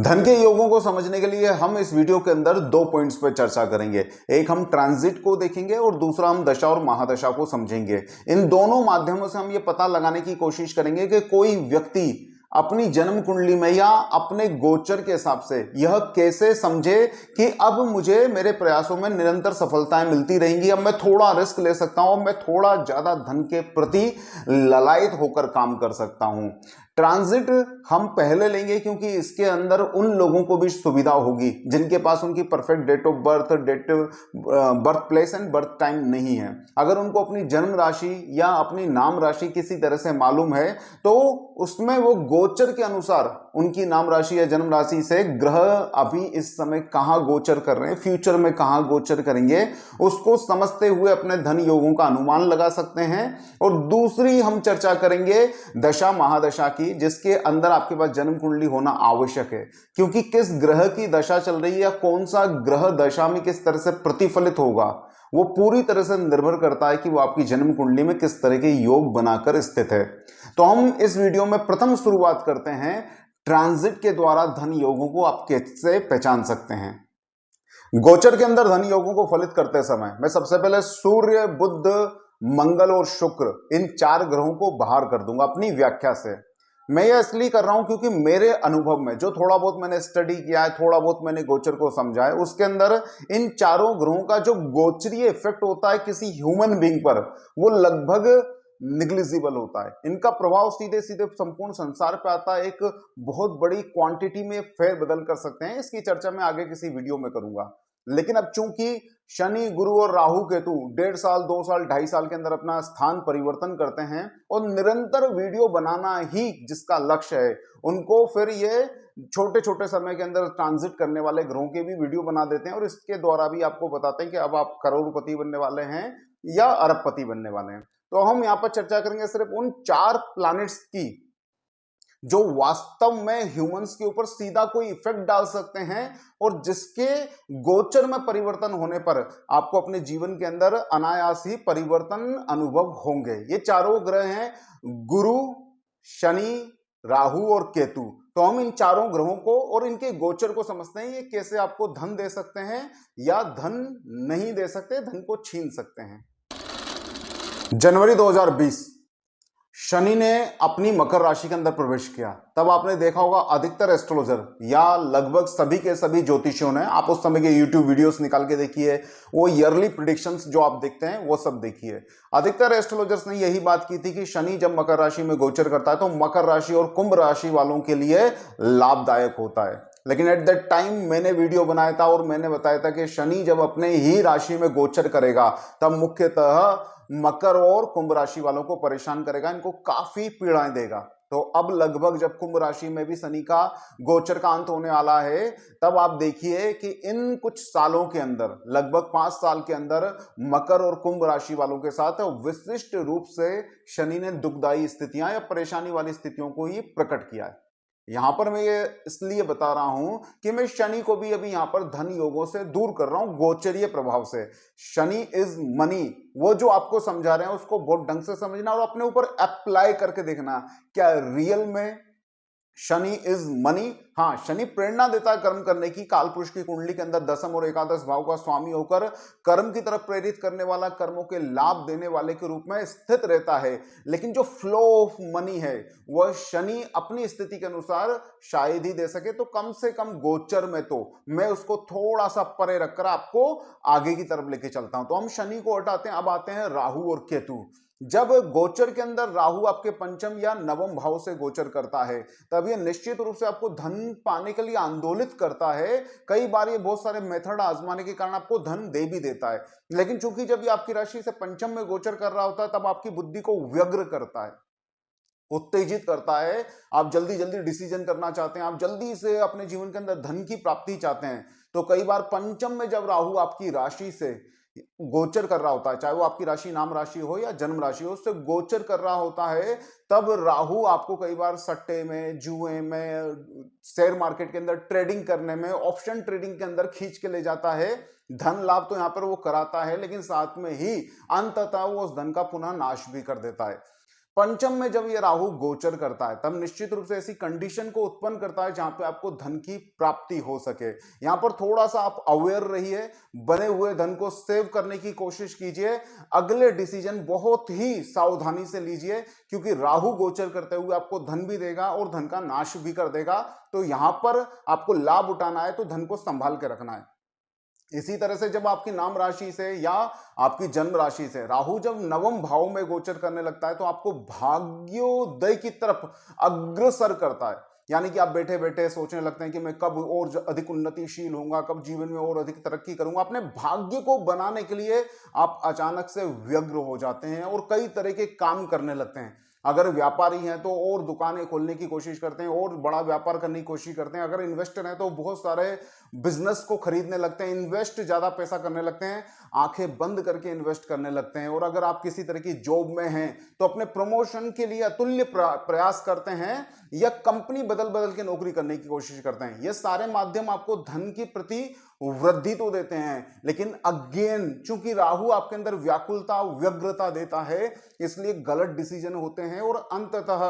धन के योगों को समझने के लिए हम इस वीडियो के अंदर दो पॉइंट्स पर चर्चा करेंगे। एक हम ट्रांजिट को देखेंगे और दूसरा हम दशा और महादशा को समझेंगे। इन दोनों माध्यमों से हम ये पता लगाने की कोशिश करेंगे कि कोई व्यक्ति अपनी जन्म कुंडली में या अपने गोचर के हिसाब से यह कैसे समझे कि अब मुझे मेरे प्रयासों में निरंतर सफलताएं मिलती रहेंगी, अब मैं थोड़ा रिस्क ले सकता हूं, मैं थोड़ा ज्यादा धन के प्रति ललायत होकर काम कर सकता हूं। ट्रांजिट हम पहले लेंगे क्योंकि इसके अंदर उन लोगों को भी सुविधा होगी जिनके पास उनकी perfect date of birth, birth place and birth time नहीं है। अगर उनको अपनी जन्म राशि या अपनी नाम राशि किसी तरह से मालूम है तो उसमें वो गोचर के अनुसार उनकी नाम राशि या जन्म राशि से ग्रह अभी इस समय कहां गोचर कर रहे हैं, फ्यूचर में कहां गोचर करेंगे, उसको समझते हुए अपने धन योगों का अनुमान लगा सकते हैं। और दूसरी हम चर्चा करेंगे दशा महादशा की, जिसके अंदर आपके पास जन्म कुंडली होना आवश्यक है, क्योंकि किस ग्रह की दशा चल रही है या कौन सा ग्रह दशा में किस तरह से प्रतिफलित होगा वो पूरी तरह से निर्भर करता है कि वो आपकी जन्म कुंडली में किस तरह के योग बनाकर स्थित है। तो हम इस वीडियो में प्रथम शुरुआत करते हैं ट्रांजिट के द्वारा धन योगों को आप कैसे पहचान सकते हैं। गोचर के अंदर धन योगों को फलित करते समय मैं सबसे पहले सूर्य, बुध, मंगल और शुक्र, इन चार ग्रहों को बाहर कर दूंगा अपनी व्याख्या से। मैं यह इसलिए कर रहा हूं क्योंकि मेरे अनुभव में जो थोड़ा बहुत मैंने स्टडी किया है, थोड़ा बहुत मैंने गोचर को समझा है, उसके अंदर इन चारों ग्रहों का जो गोचरीय इफेक्ट होता है किसी ह्यूमन बीइंग पर, वो लगभग निग्लिजिबल होता है। इनका प्रभाव सीधे सीधे संपूर्ण संसार पे आता है, एक बहुत बड़ी क्वांटिटी में फेर बदल कर सकते हैं। इसकी चर्चा मैं आगे किसी वीडियो में करूंगा। लेकिन अब चूंकि शनि, गुरु और राहु केतु 1.5 साल, 2 साल, 2.5 साल के अंदर अपना स्थान परिवर्तन करते हैं और निरंतर वीडियो बनाना ही जिसका लक्ष्य है, उनको फिर ये छोटे छोटे समय के अंदर ट्रांजिट करने वाले ग्रहों के भी वीडियो बना देते हैं और इसके द्वारा भी आपको बताते हैं कि अब आप करोड़पति बनने वाले हैं या अरबपति बनने वाले हैं। तो हम यहां पर चर्चा करेंगे सिर्फ उन 4 प्लैनेट्स की जो वास्तव में ह्यूमंस के ऊपर सीधा कोई इफेक्ट डाल सकते हैं और जिसके गोचर में परिवर्तन होने पर आपको अपने जीवन के अंदर अनायास ही परिवर्तन अनुभव होंगे। ये चारों ग्रह हैं, गुरु, शनि, राहु और केतु। तो हम इन चारों ग्रहों को और इनके गोचर को समझते हैं, ये कैसे आपको धन दे सकते हैं या धन नहीं दे सकते, धन को छीन सकते हैं। जनवरी 2020 शनि ने अपनी मकर राशि के अंदर प्रवेश किया। तब आपने देखा होगा अधिकतर एस्ट्रोलॉजर या लगभग सभी के सभी ज्योतिषियों ने, आप उस समय के यूट्यूब वीडियोस निकाल के देखिए, वो ईयरली प्रिडिक्शंस जो आप देखते हैं वो सब देखिए। अधिकतर एस्ट्रोलॉजर्स ने यही बात की थी कि शनि जब मकर राशि में गोचर करता है तो मकर राशि और कुंभ राशि वालों के लिए लाभदायक होता है। लेकिन एट दैट टाइम मैंने वीडियो बनाया था और मैंने बताया था कि शनि जब अपने ही राशि में गोचर करेगा तब मुख्यतः मकर और कुंभ राशि वालों को परेशान करेगा, इनको काफी पीड़ाएं देगा। तो अब लगभग जब कुंभ राशि में भी शनि का गोचर का अंत होने वाला है, तब आप देखिए कि इन कुछ सालों के अंदर, लगभग 5 साल के अंदर, मकर और कुंभ राशि वालों के साथ विशिष्ट रूप से शनि ने दुखदायी स्थितियां या परेशानी वाली स्थितियों को ही प्रकट किया है। यहां पर मैं ये इसलिए बता रहा हूं कि मैं शनि को भी अभी यहां पर धन योगों से दूर कर रहा हूं, गोचरीय प्रभाव से। शनि इज मनी, वो जो आपको समझा रहे हैं उसको बहुत ढंग से समझना और अपने ऊपर अप्लाई करके देखना क्या रियल में शनि इज मनी। हाँ, शनि प्रेरणा देता है कर्म करने की, काल पुरुष की कुंडली के अंदर दसम और एकादश भाव का स्वामी होकर कर्म की तरफ प्रेरित करने वाला, कर्मों के लाभ देने वाले के रूप में स्थित रहता है। लेकिन जो फ्लो ऑफ मनी है वह शनि अपनी स्थिति के अनुसार शायद ही दे सके, तो कम से कम गोचर में तो मैं उसको थोड़ा सा परे रखकर आपको आगे की तरफ लेके चलता हूं। तो हम शनि को हटाते हैं, अब आते हैं राहु और केतु। जब गोचर के अंदर राहु आपके पंचम या नवम भाव से गोचर करता है तब यह निश्चित रूप से आपको धन पाने के लिए आंदोलित करता है। कई बार ये बहुत सारे मेथड आजमाने के कारण आपको धन दे भी देता है, लेकिन चूंकि जब ये आपकी राशि से पंचम में गोचर कर रहा होता है तब आपकी बुद्धि को व्यग्र करता है, उत्तेजित करता है। आप जल्दी जल्दी डिसीजन करना चाहते हैं, आप जल्दी से अपने जीवन के अंदर धन की प्राप्ति चाहते हैं। तो कई बार पंचम में जब राहु आपकी राशि से गोचर कर रहा होता है, चाहे वो आपकी राशि नाम राशि हो या जन्म राशि हो, उससे गोचर कर रहा होता है, तब राहु आपको कई बार सट्टे में, जुए में, शेयर मार्केट के अंदर ट्रेडिंग करने में, ऑप्शन ट्रेडिंग के अंदर खींच के ले जाता है। धन लाभ तो यहां पर वो कराता है, लेकिन साथ में ही अंततः वो उस धन का पुनः नाश भी कर देता है। पंचम में जब ये राहु गोचर करता है तब निश्चित रूप से ऐसी कंडीशन को उत्पन्न करता है जहां पे आपको धन की प्राप्ति हो सके। यहां पर थोड़ा सा आप अवेयर रहिए, बने हुए धन को सेव करने की कोशिश कीजिए, अगले डिसीजन बहुत ही सावधानी से लीजिए, क्योंकि राहु गोचर करते हुए आपको धन भी देगा और धन का नाश भी कर देगा। तो यहां पर आपको लाभ उठाना है तो धन को संभाल के रखना है। इसी तरह से जब आपकी नाम राशि से या आपकी जन्म राशि से राहु जब नवम भाव में गोचर करने लगता है तो आपको भाग्योदय की तरफ अग्रसर करता है। यानी कि आप बैठे बैठे सोचने लगते हैं कि मैं कब और अधिक उन्नतिशील होऊंगा, कब जीवन में और अधिक तरक्की करूंगा। अपने भाग्य को बनाने के लिए आप अचानक से व्यग्र हो जाते हैं और कई तरह के काम करने लगते हैं। अगर व्यापारी हैं तो और दुकानें खोलने की कोशिश करते हैं और बड़ा व्यापार करने की कोशिश करते हैं। अगर इन्वेस्टर हैं तो बहुत सारे बिजनेस को खरीदने लगते हैं, इन्वेस्ट ज्यादा पैसा करने लगते हैं, आंखें बंद करके इन्वेस्ट करने लगते हैं। और अगर आप किसी तरह की जॉब में हैं तो अपने प्रमोशन के लिए अतुल्य प्रयास करते हैं या कंपनी बदल बदल के नौकरी करने की कोशिश करते हैं। ये सारे माध्यम आपको धन की प्रति वृद्धि तो देते हैं, लेकिन अगेन चूंकि राहु आपके अंदर व्याकुलता व्यग्रता देता है, इसलिए गलत डिसीजन होते हैं और अंततः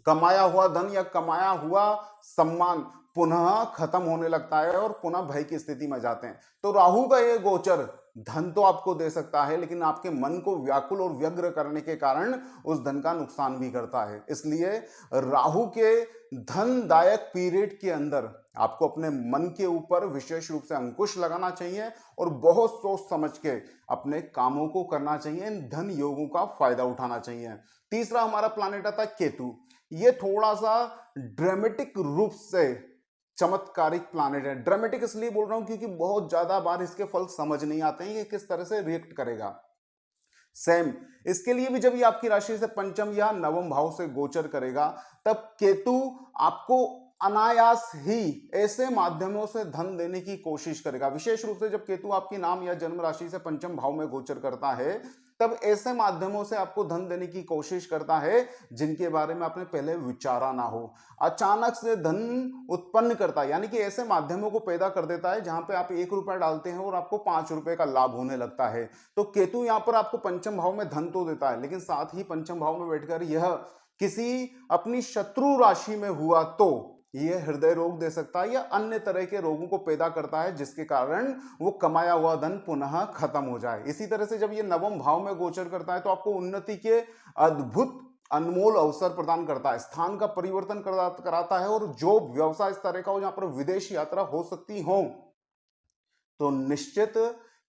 कमाया हुआ धन या कमाया हुआ सम्मान पुनः खत्म होने लगता है और पुनः भय की स्थिति में जाते हैं। तो राहु का ये गोचर धन तो आपको दे सकता है, लेकिन आपके मन को व्याकुल और व्यग्र करने के कारण उस धन का नुकसान भी करता है। इसलिए राहु के धनदायक पीरियड के अंदर आपको अपने मन के ऊपर विशेष रूप से अंकुश लगाना चाहिए और बहुत सोच समझ के अपने कामों को करना चाहिए, इन धन योगों का फायदा उठाना चाहिए। तीसरा हमारा प्लैनेट आता है केतु। ये थोड़ा सा ड्रामेटिक रूप से चमत्कारिक प्लैनेट है। ड्रामेटिक इसलिए बोल रहा हूं क्योंकि बहुत ज्यादा बार इसके फल समझ नहीं आते हैं कि किस तरह से रिएक्ट करेगा। सेम इसके लिए भी जब ये आपकी राशि से पंचम या नवम भाव से गोचर करेगा तब केतु आपको अनायास ही ऐसे माध्यमों से धन देने की कोशिश करेगा। विशेष रूप से जब केतु आपकी नाम या जन्म राशि से पंचम भाव में गोचर करता है तब ऐसे माध्यमों से आपको धन देने की कोशिश करता है जिनके बारे में आपने पहले विचारा ना हो। अचानक से धन उत्पन्न करता है, यानी कि ऐसे माध्यमों को पैदा कर देता है जहां पे आप 1 रुपया डालते हैं और आपको 5 रुपए का लाभ होने लगता है। तो केतु यहां पर आपको पंचम भाव में धन तो देता है, लेकिन साथ ही पंचम भाव में बैठकर यह किसी अपनी शत्रु राशि में हुआ तो यह हृदय रोग दे सकता है या अन्य तरह के रोगों को पैदा करता है, जिसके कारण वो कमाया हुआ धन पुनः खत्म हो जाए। इसी तरह से जब ये नवम भाव में गोचर करता है तो आपको उन्नति के अद्भुत अनमोल अवसर प्रदान करता है, स्थान का परिवर्तन कराता है और जो व्यवसाय इस तरह का हो जहां पर विदेश यात्रा हो सकती हो तो निश्चित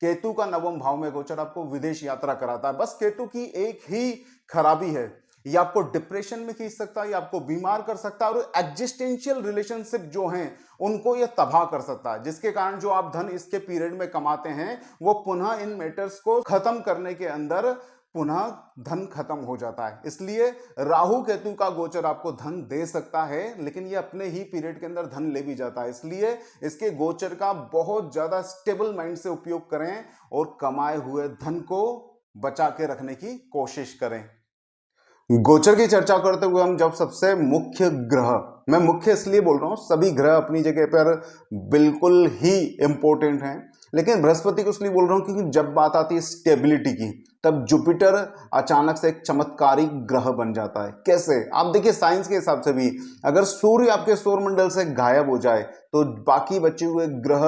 केतु का नवम भाव में गोचर आपको विदेश यात्रा कराता है। बस केतु की एक ही खराबी है, ये आपको डिप्रेशन में खींच सकता है, ये आपको बीमार कर सकता है और एग्जिस्टेंशियल रिलेशनशिप जो हैं उनको ये तबाह कर सकता है, जिसके कारण जो आप धन इसके पीरियड में कमाते हैं वो पुनः इन मैटर्स को खत्म करने के अंदर पुनः धन खत्म हो जाता है। इसलिए राहु केतु का गोचर आपको धन दे सकता है, लेकिन ये अपने ही पीरियड के अंदर धन ले भी जाता है। इसलिए इसके गोचर का बहुत ज्यादा स्टेबल माइंड से उपयोग करें और कमाए हुए धन को बचा के रखने की कोशिश करें। गोचर की चर्चा करते हुए हम जब सबसे मुख्य ग्रह, मैं मुख्य इसलिए बोल रहा हूं, सभी ग्रह अपनी जगह पर बिल्कुल ही इंपॉर्टेंट हैं, लेकिन बृहस्पति को इसलिए बोल रहा हूं क्योंकि जब बात आती है स्टेबिलिटी की तब जुपिटर अचानक से एक चमत्कारिक ग्रह बन जाता है। कैसे? आप देखिए साइंस के हिसाब से भी अगर सूर्य आपके सौरमंडल से गायब हो जाए तो बाकी बचे हुए ग्रह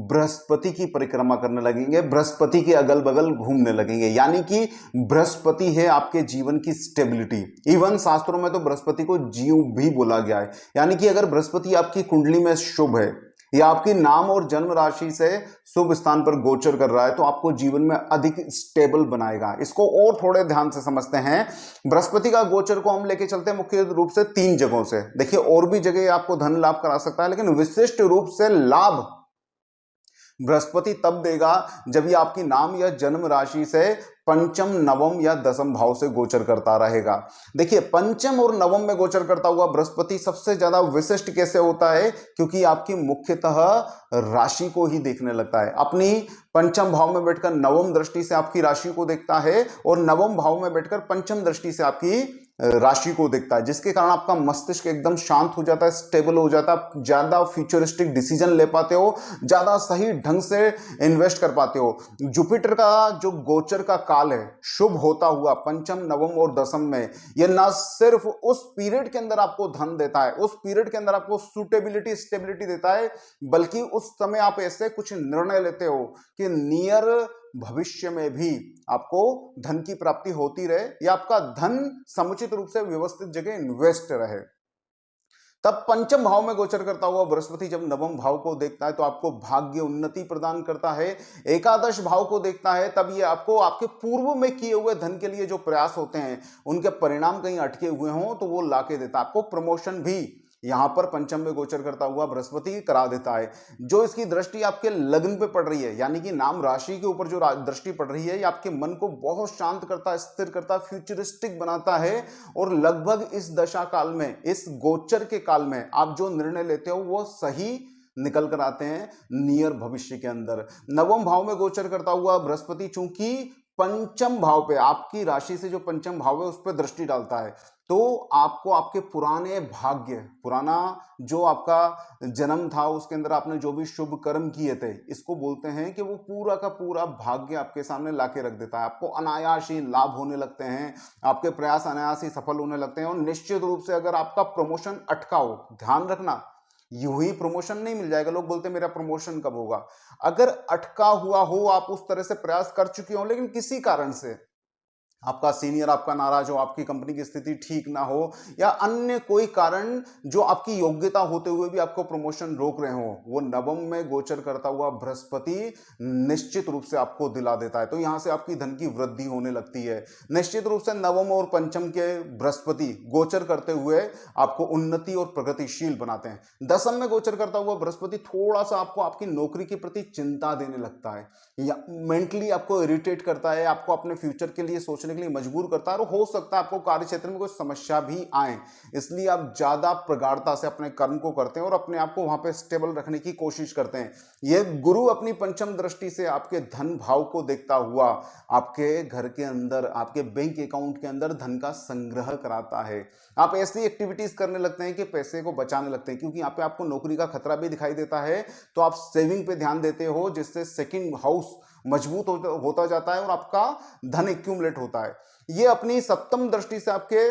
बृहस्पति की परिक्रमा करने लगेंगे, बृहस्पति के अगल बगल घूमने लगेंगे, यानी कि बृहस्पति है आपके जीवन की स्टेबिलिटी। इवन शास्त्रों में तो बृहस्पति को जीव भी बोला गया है, यानी कि अगर बृहस्पति आपकी कुंडली में शुभ है या आपकी नाम और जन्म राशि से शुभ स्थान पर गोचर कर रहा है तो आपको जीवन में अधिक स्टेबल बनाएगा। इसको और थोड़े ध्यान से समझते हैं। बृहस्पति का गोचर को हम लेके चलते हैं मुख्य रूप से 3 जगहों से। देखिए और भी जगह आपको धन लाभ करा सकता है, लेकिन विशिष्ट रूप से लाभ बृहस्पति तब देगा जब ये आपकी नाम या जन्म राशि से पंचम, नवम या दसम भाव से गोचर करता रहेगा। देखिए पंचम और नवम में गोचर करता हुआ बृहस्पति सबसे ज्यादा विशिष्ट कैसे होता है, क्योंकि आपकी मुख्यतः राशि को ही देखने लगता है। अपनी पंचम भाव में बैठकर नवम दृष्टि से आपकी राशि को देखता है और नवम भाव में बैठकर पंचम दृष्टि से आपकी राशि को देखता है, जिसके कारण आपका मस्तिष्क एकदम शांत हो जाता है, स्टेबल हो जाता है, ज्यादा फ्यूचरिस्टिक डिसीजन ले पाते हो, ज्यादा सही ढंग से इन्वेस्ट कर पाते हो। जुपिटर का जो गोचर का काल है शुभ होता हुआ पंचम, नवम और दसम में, यह ना सिर्फ उस पीरियड के अंदर आपको धन देता है, उस पीरियड के अंदर आपको सुटेबिलिटी, स्टेबिलिटी देता है, बल्कि उस समय आप ऐसे कुछ निर्णय लेते हो कि नियर भविष्य में भी आपको धन की प्राप्ति होती रहे या आपका धन समुचित रूप से व्यवस्थित जगह इन्वेस्ट रहे। तब पंचम भाव में गोचर करता हुआ बृहस्पति जब नवम भाव को देखता है तो आपको भाग्य उन्नति प्रदान करता है। एकादश भाव को देखता है तब ये आपको आपके पूर्व में किए हुए धन के लिए जो प्रयास होते हैं उनके परिणाम कहीं अटके हुए हों तो वो लाके देता है। आपको प्रमोशन भी यहां पर पंचम में गोचर करता हुआ बृहस्पति करा देता है। जो इसकी दृष्टि आपके लग्न पे पड़ रही है, यानी कि नाम राशि के ऊपर जो दृष्टि पड़ रही है, ये आपके मन को बहुत शांत करता है, स्थिर करता है, फ्यूचरिस्टिक बनाता है। और लगभग इस दशा काल में, इस गोचर के काल में आप जो निर्णय लेते हो वो सही निकल कर आते हैं नियर भविष्य के अंदर। नवम भाव में गोचर करता हुआ बृहस्पति चूंकि पंचम भाव पे, आपकी राशि से जो पंचम भाव है उस पर दृष्टि डालता है, तो आपको आपके पुराने भाग्य, पुराना जो आपका जन्म था उसके अंदर आपने जो भी शुभ कर्म किए थे, इसको बोलते हैं कि वो पूरा का पूरा भाग्य आपके सामने लाके रख देता है। आपको अनायास ही लाभ होने लगते हैं, आपके प्रयास अनायास ही सफल होने लगते हैं। और निश्चित रूप से अगर आपका प्रमोशन अटका हो, ध्यान रखना, यूं ही प्रमोशन नहीं मिल जाएगा। लोग बोलते हैं मेरा प्रमोशन कब होगा। अगर अटका हुआ हो, आप उस तरह से प्रयास कर चुके हो लेकिन किसी कारण से आपका सीनियर आपका नाराज हो, आपकी कंपनी की स्थिति ठीक ना हो, या अन्य कोई कारण जो आपकी योग्यता होते हुए भी आपको प्रमोशन रोक रहे हो, वो नवम में गोचर करता हुआ बृहस्पति निश्चित रूप से आपको दिला देता है। तो यहां से आपकी धन की वृद्धि होने लगती है। निश्चित रूप से नवम और पंचम के बृहस्पति गोचर करते हुए आपको उन्नति और प्रगतिशील बनाते हैं। दसम में गोचर करता हुआ बृहस्पति थोड़ा सा आपको आपकी नौकरी के प्रति चिंता देने लगता है, या मेंटली आपको इरिटेट करता है, आपको अपने फ्यूचर के लिए सोचने के लिए मजबूर करता है। और हो सकता है आपको कार्य क्षेत्र में कोई समस्या भी आए, इसलिए आप ज्यादा प्रगाढ़ता से अपने कर्म को करते हैं और अपने आप को वहां पे स्टेबल रखने की कोशिश करते हैं। यह गुरु अपनी पंचम दृष्टि से आपके धन भाव को देखता हुआ आपके घर के अंदर, आपके बैंक अकाउंट के अंदर धन का संग्रह कराता है। आप ऐसी एक्टिविटीज करने लगते हैं कि पैसे को बचाने लगते हैं, क्योंकि यहाँ पे आपको नौकरी का खतरा भी दिखाई देता है। तो आप सेविंग पे ध्यान देते हो, जिससे सेकंड हाउस मजबूत होता जाता है और आपका धन एक्यूमुलेट होता है। ये अपनी सप्तम दृष्टि से आपके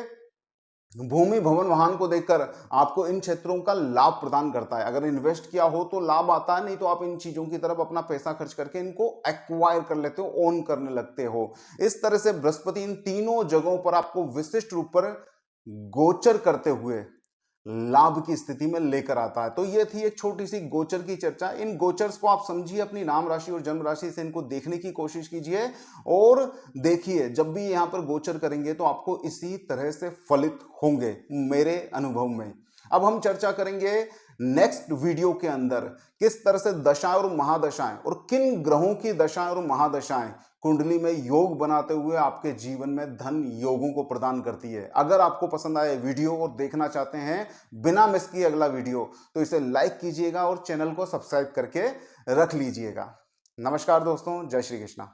भूमि, भवन, वाहन को देखकर आपको इन क्षेत्रों का लाभ प्रदान करता है। अगर इन्वेस्ट किया हो तो लाभ आता है, नहीं तो आप इन चीजों की तरफ अपना पैसा खर्च करके इनको एक्वायर कर लेते हो, ओन करने लगते हो। इस तरह से बृहस्पति इन तीनों जगहों पर आपको विशिष्ट रूप पर गोचर करते हुए लाभ की स्थिति में लेकर आता है। तो ये थी एक छोटी सी गोचर की चर्चा। इन गोचर्स को आप समझिए, अपनी नाम राशि और जन्म राशि से इनको देखने की कोशिश कीजिए और देखिए जब भी यहां पर गोचर करेंगे तो आपको इसी तरह से फलित होंगे मेरे अनुभव में। अब हम चर्चा करेंगे नेक्स्ट वीडियो के अंदर किस तरह से दशाएं और महादशाएं और किन ग्रहों की दशाएं और महादशाएं कुंडली में योग बनाते हुए आपके जीवन में धन योगों को प्रदान करती है। अगर आपको पसंद आए वीडियो और देखना चाहते हैं बिना मिस किए अगला वीडियो, तो इसे लाइक कीजिएगा और चैनल को सब्सक्राइब करके रख लीजिएगा। नमस्कार दोस्तों, जय श्री कृष्णा।